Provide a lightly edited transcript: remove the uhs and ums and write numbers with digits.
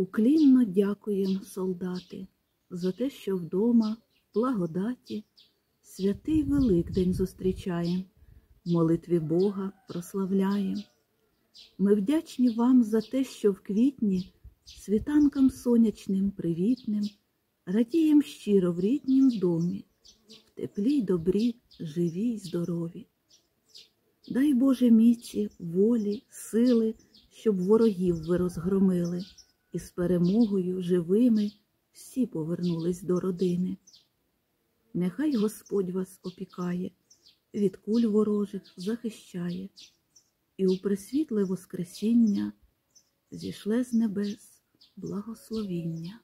Уклінно дякуєм, солдати, за те, що вдома, в благодаті, святий Великдень зустрічаєм, в молитві Бога прославляєм. Ми вдячні вам за те, що в квітні світанком сонячним, привітним радієм щиро в ріднім домі, в теплі й добрі, живі й здорові. Дай Боже міці, волі, сили, щоб ворогів ви розгромили, і з перемогою живими всі повернулись до родини. Нехай Господь вас опікає, від куль ворожих захищає, і у пресвітле воскресіння зішле з небес благословіння.